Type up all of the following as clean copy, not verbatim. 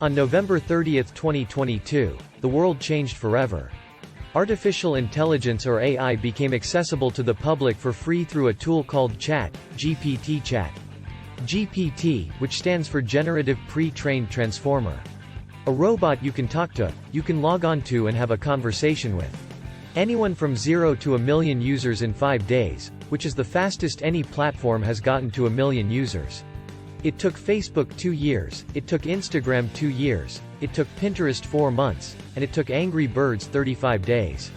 On November 30, 2022, the world changed forever. Artificial intelligence or AI became accessible to the public for free through a tool called GPT Chat. GPT, which stands for Generative Pre-trained Transformer. A robot you can talk to, you can log on to and have a conversation with. Anyone from 0 to 1 million users in 5 days, which is the fastest any platform has gotten to 1 million users. It took Facebook 2 years, it took Instagram 2 years, it took Pinterest 4 months, and it took Angry Birds 35 days.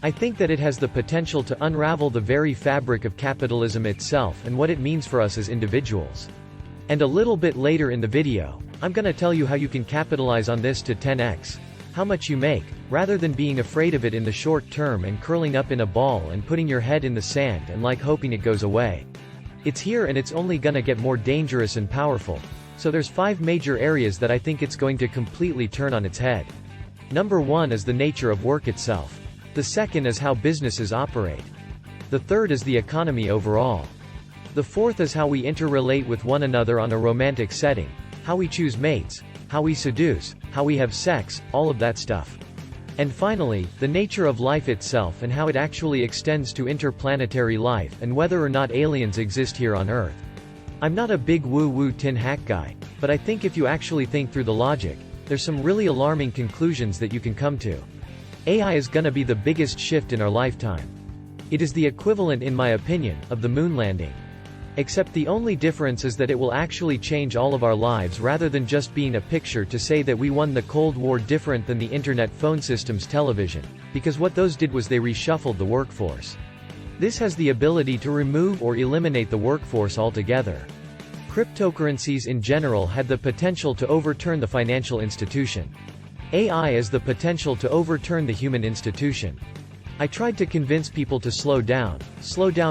I think that it has the potential to unravel the very fabric of capitalism itself and what it means for us as individuals. And a little bit later in the video, I'm gonna tell you how you can capitalize on this to 10x. How much you make, rather than being afraid of it in the short term and curling up in a ball and putting your head in the sand and hoping it goes away. It's here and it's only gonna get more dangerous and powerful. So there's 5 major areas that I think it's going to completely turn on its head. Number 1 is the nature of work itself. The second is how businesses operate. The third is the economy overall. The fourth is how we interrelate with one another on a romantic setting, how we choose mates, how we seduce, how we have sex, all of that stuff. And finally, the nature of life itself and how it actually extends to interplanetary life and whether or not aliens exist here on Earth. I'm not a big woo-woo tin hat guy, but I think if you actually think through the logic, there's some really alarming conclusions that you can come to. AI is gonna be the biggest shift in our lifetime. It is the equivalent, in my opinion, of the moon landing. Except the only difference is that it will actually change all of our lives rather than just being a picture to say that we won the Cold War, different than the internet, phone systems, television, because what those did was they reshuffled the workforce. This has the ability to remove or eliminate the workforce altogether. Cryptocurrencies in general had the potential to overturn the financial institution. AI has the potential to overturn the human institution. I tried to convince people to slow down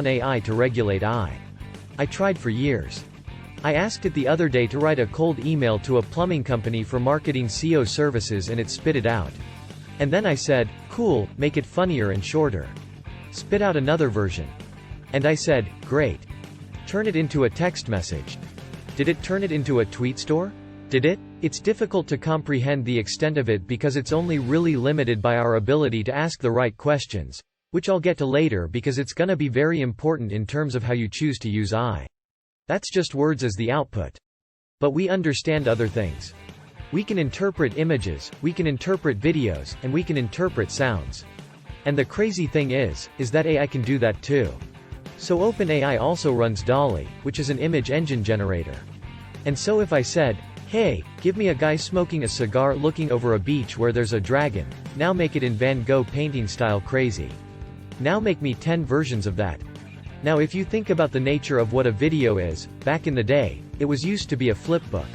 AI to regulate AI. I tried for years. I asked it the other day to write a cold email to a plumbing company for marketing SEO services and it spit it out. And then I said, cool, make it funnier and shorter. Spit out another version. And I said, great. Turn it into a text message. Did it turn it into a tweet store? Did it? It's difficult to comprehend the extent of it because it's only really limited by our ability to ask the right questions. Which I'll get to later because it's gonna be very important in terms of how you choose to use AI. That's just words as the output. But we understand other things. We can interpret images, we can interpret videos, and we can interpret sounds. And the crazy thing is that AI can do that too. So OpenAI also runs DALL-E, which is an image engine generator. And so if I said, hey, give me a guy smoking a cigar looking over a beach where there's a dragon, now make it in Van Gogh painting style crazy. Now make me 10 versions of that. Now if you think about the nature of what a video is, back in the day, it was used to be a flipbook.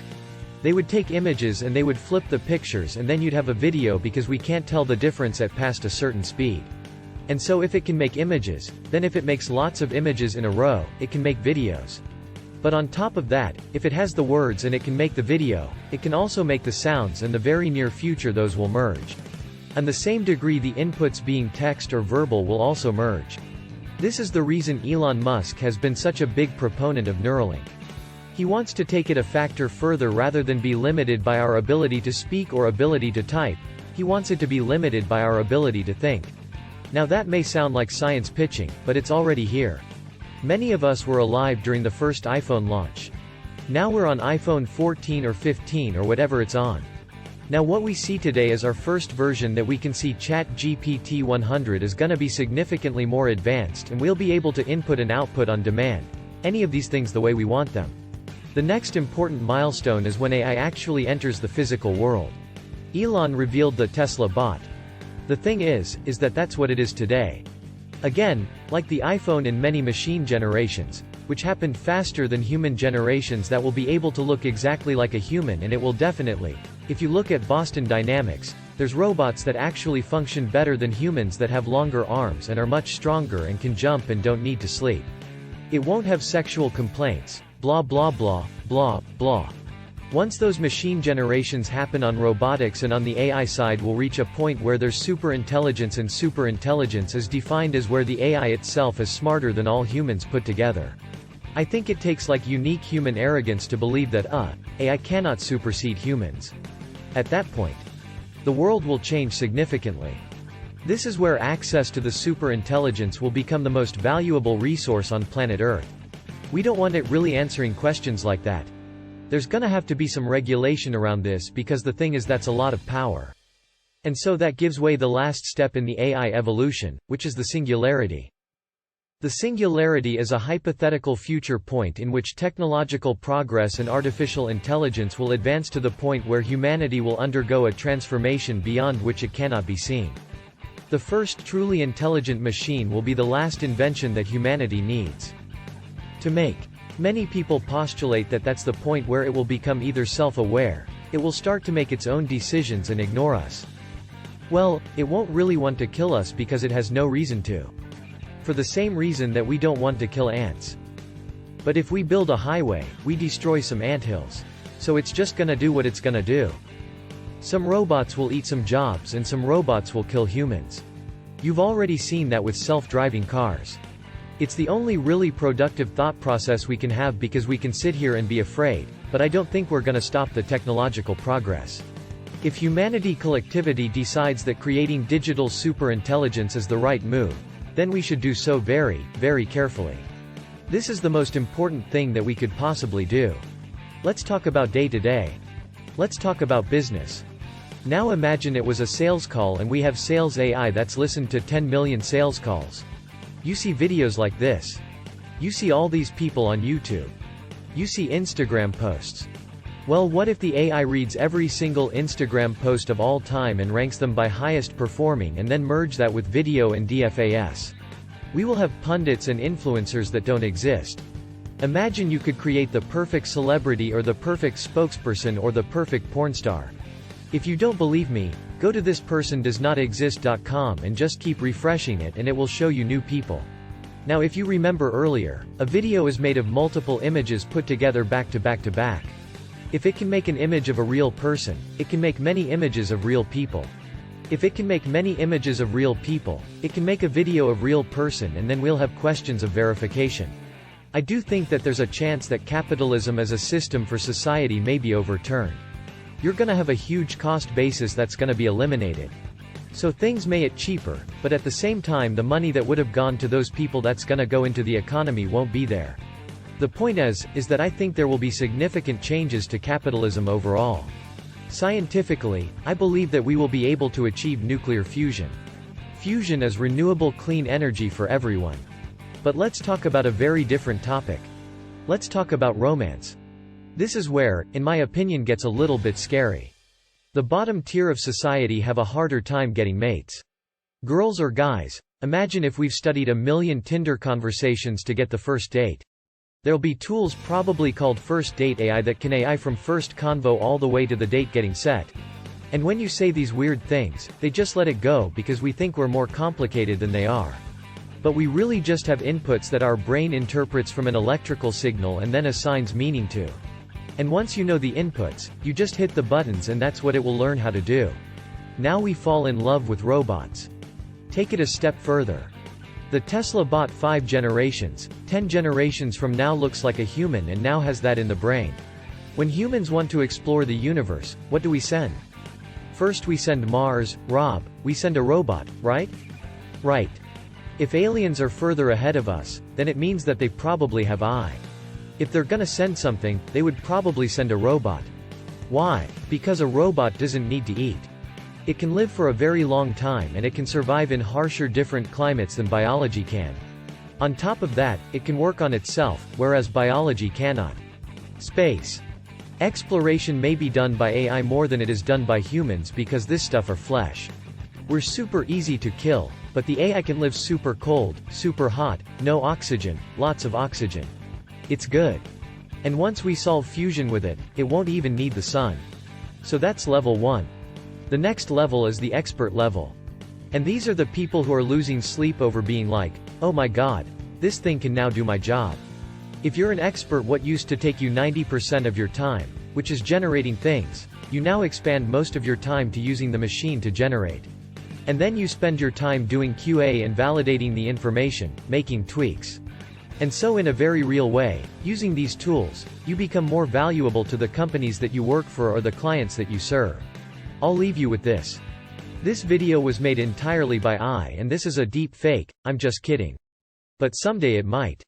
They would take images and they would flip the pictures and then you'd have a video because we can't tell the difference at past a certain speed. And so if it can make images, then if it makes lots of images in a row, it can make videos. But on top of that, if it has the words and it can make the video, it can also make the sounds, and the very near future those will merge. And the same degree the inputs being text or verbal will also merge. This is the reason Elon Musk has been such a big proponent of Neuralink. He wants to take it a factor further rather than be limited by our ability to speak or ability to type. He wants it to be limited by our ability to think. Now that may sound like science pitching, but it's already here. Many of us were alive during the first iPhone launch. Now we're on iPhone 14 or 15 or whatever it's on. Now what we see today is our first version that we can see. ChatGPT 100 is gonna be significantly more advanced and we'll be able to input and output on demand. Any of these things the way we want them. The next important milestone is when AI actually enters the physical world. Elon revealed the Tesla bot. The thing is that that's what it is today. Again, like the iPhone in many machine generations, which happened faster than human generations, that will be able to look exactly like a human, and it will definitely. If you look at Boston Dynamics, there's robots that actually function better than humans that have longer arms and are much stronger and can jump and don't need to sleep. It won't have sexual complaints, blah blah blah, blah, blah. Once those machine generations happen on robotics and on the AI side, will reach a point where there's superintelligence, and superintelligence is defined as where the AI itself is smarter than all humans put together. I think it takes like unique human arrogance to believe that AI cannot supersede humans. At that point, the world will change significantly. This is where access to the superintelligence will become the most valuable resource on planet Earth. We don't want it really answering questions like that. There's gonna have to be some regulation around this because the thing is that's a lot of power. And so that gives way the last step in the AI evolution, which is the singularity. The singularity is a hypothetical future point in which technological progress and artificial intelligence will advance to the point where humanity will undergo a transformation beyond which it cannot be seen. The first truly intelligent machine will be the last invention that humanity needs to make. Many people postulate that that's the point where it will become either self-aware, it will start to make its own decisions and ignore us. Well, it won't really want to kill us because it has no reason to. For the same reason that we don't want to kill ants. But if we build a highway, we destroy some anthills. So it's just gonna do what it's gonna do. Some robots will eat some jobs and some robots will kill humans. You've already seen that with self-driving cars. It's the only really productive thought process we can have because we can sit here and be afraid, but I don't think we're gonna stop the technological progress. If humanity collectivity decides that creating digital superintelligence is the right move, then we should do so very, very carefully. This is the most important thing that we could possibly do. Let's talk about day-to-day. Let's talk about business. Now imagine it was a sales call and we have sales AI that's listened to 10 million sales calls. You see videos like this. You see all these people on YouTube. You see Instagram posts. Well, what if the AI reads every single Instagram post of all time and ranks them by highest performing and then merge that with video and DFAS? We will have pundits and influencers that don't exist. Imagine you could create the perfect celebrity or the perfect spokesperson or the perfect porn star. If you don't believe me, go to thispersondoesnotexist.com and just keep refreshing it and it will show you new people. Now if you remember earlier, a video is made of multiple images put together back to back to back. If it can make an image of a real person, it can make many images of real people. If it can make many images of real people, it can make a video of real person and then we'll have questions of verification. I do think that there's a chance that capitalism as a system for society may be overturned. You're gonna have a huge cost basis that's gonna be eliminated. So things may get cheaper, but at the same time the money that would have gone to those people that's gonna go into the economy won't be there. The point is that I think there will be significant changes to capitalism overall. Scientifically, I believe that we will be able to achieve nuclear fusion. Fusion is renewable clean energy for everyone. But let's talk about a very different topic. Let's talk about romance. This is where, in my opinion, gets a little bit scary. The bottom tier of society have a harder time getting mates. Girls or guys, imagine if we've studied 1 million Tinder conversations to get the first date. There'll be tools probably called First Date AI that can AI from first convo all the way to the date getting set. And when you say these weird things, they just let it go because we think we're more complicated than they are. But we really just have inputs that our brain interprets from an electrical signal and then assigns meaning to. And once you know the inputs, you just hit the buttons and that's what it will learn how to do. Now we fall in love with robots. Take it a step further. The Tesla bot 5 generations, 10 generations from now looks like a human and now has that in the brain. When humans want to explore the universe, what do we send? First we send Mars, Rob, we send a robot, right? Right. If aliens are further ahead of us, then it means that they probably have eye. If they're gonna send something, they would probably send a robot. Why? Because a robot doesn't need to eat. It can live for a very long time and it can survive in harsher different climates than biology can. On top of that, it can work on itself, whereas biology cannot. Space. Exploration may be done by AI more than it is done by humans because this stuff are flesh. We're super easy to kill, but the AI can live super cold, super hot, no oxygen, lots of oxygen. It's good. And once we solve fusion with it, it won't even need the sun. So that's level 1. The next level is the expert level. And these are the people who are losing sleep over being like, oh my god, this thing can now do my job. If you're an expert, what used to take you 90% of your time, which is generating things, you now expand most of your time to using the machine to generate. And then you spend your time doing QA and validating the information, making tweaks. And so in a very real way, using these tools, you become more valuable to the companies that you work for or the clients that you serve. I'll leave you with this. This video was made entirely by AI and this is a deep fake, I'm just kidding. But someday it might.